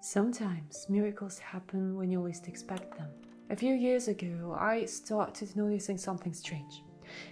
Sometimes miracles happen when you least expect them. A few years ago, I started noticing something strange.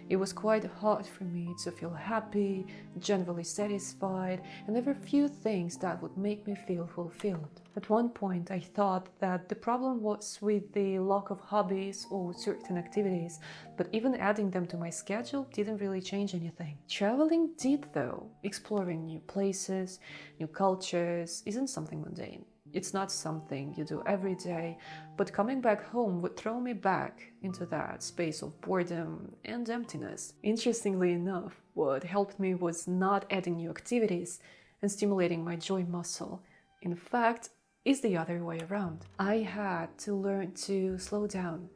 It was quite hard for me to feel happy, generally satisfied, and there were few things that would make me feel fulfilled. At one point, I thought that the problem was with the lack of hobbies or certain activities, but even adding them to my schedule didn't really change anything. Traveling did though. Exploring new places, new cultures isn't something mundane. It's not something you do every day, but coming back home would throw me back into that space of boredom and emptiness. Interestingly enough, what helped me was not adding new activities and stimulating my joy muscle. In fact, it's the other way around. I had to learn to slow down,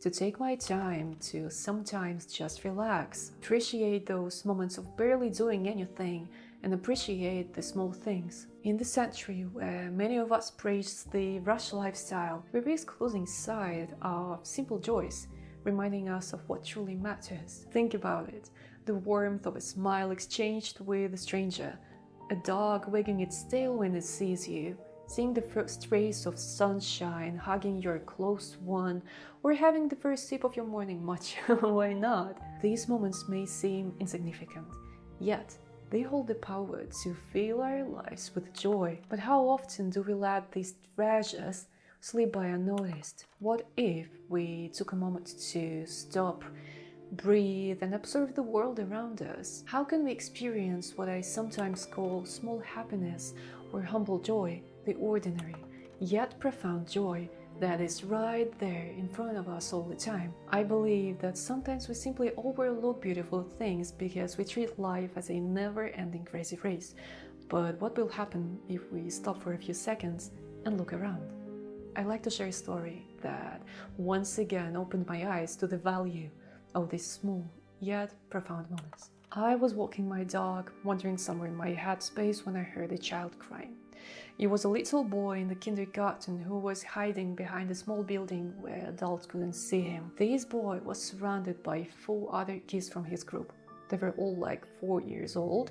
to take my time, to sometimes just relax, appreciate those moments of barely doing anything, and appreciate the small things. In the century where many of us praise the rush lifestyle, we risk losing sight of simple joys, reminding us of what truly matters. Think about it: the warmth of a smile exchanged with a stranger, a dog wagging its tail when it sees you, seeing the first rays of sunshine, hugging your close one, or having the first sip of your morning matcha. Why not? These moments may seem insignificant, yet they hold the power to fill our lives with joy. But how often do we let these treasures slip by unnoticed? What if we took a moment to stop, breathe, and observe the world around us? How can we experience what I sometimes call small happiness or humble joy, the ordinary, yet profound joy that is right there in front of us all the time? I believe that sometimes we simply overlook beautiful things because we treat life as a never-ending crazy race. But what will happen if we stop for a few seconds and look around? I like to share a story that once again opened my eyes to the value of these small yet profound moments. I was walking my dog, wandering somewhere in my headspace when I heard a child crying. It was a little boy in the kindergarten who was hiding behind a small building where adults couldn't see him. This boy was surrounded by 4 other kids from his group. They were all like 4 years old.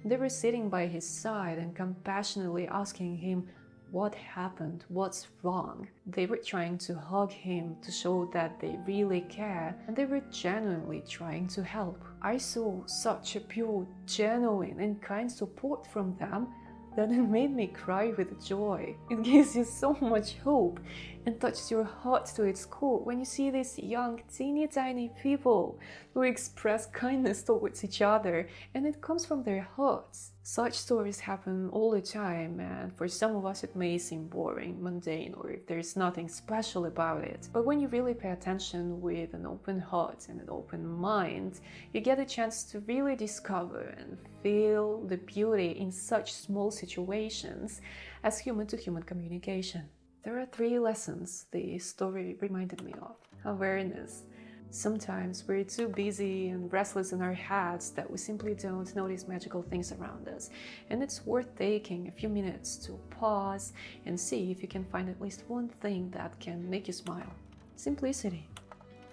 They were sitting by his side and compassionately asking him what happened, what's wrong. They were trying to hug him to show that they really care, and they were genuinely trying to help. I saw such a pure, genuine, and kind support from them that it made me cry with joy. It gives you so much hope and touches your heart to its core when you see these young, teeny tiny people who express kindness towards each other, and it comes from their hearts. Such stories happen all the time, and for some of us it may seem boring, mundane, or if there's nothing special about it. But when you really pay attention with an open heart and an open mind, you get a chance to really discover and feel the beauty in such small situations as human-to-human communication. There are 3 lessons the story reminded me of. Awareness. Sometimes we're too busy and restless in our heads that we simply don't notice magical things around us. And it's worth taking a few minutes to pause and see if you can find at least one thing that can make you smile. Simplicity.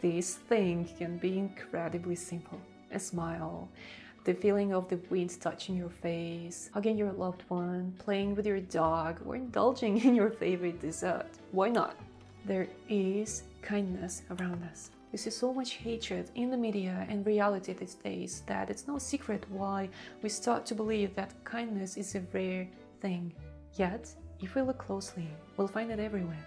This thing can be incredibly simple. A smile, the feeling of the wind touching your face, hugging your loved one, playing with your dog, or indulging in your favorite dessert. Why not? There is kindness around us. We see so much hatred in the media and reality these days that it's no secret why we start to believe that kindness is a rare thing. Yet, if we look closely, we'll find it everywhere.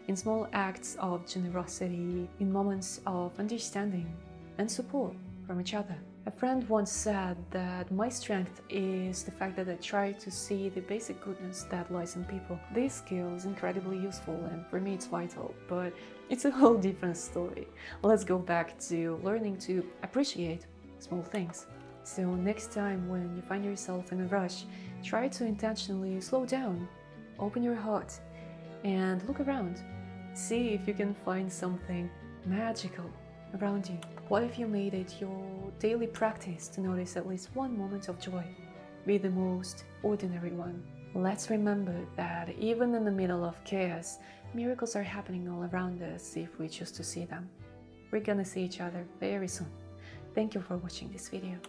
In small acts of generosity, in moments of understanding and support from each other. A friend once said that my strength is the fact that I try to see the basic goodness that lies in people. This skill is incredibly useful, and for me it's vital, but it's a whole different story. Let's go back to learning to appreciate small things. So next time when you find yourself in a rush, try to intentionally slow down, open your heart, and look around. See if you can find something magical around you. What if you made it your daily practice to notice at least one moment of joy, be the most ordinary one? Let's remember that even in the middle of chaos, miracles are happening all around us if we choose to see them. We're gonna see each other very soon. Thank you for watching this video.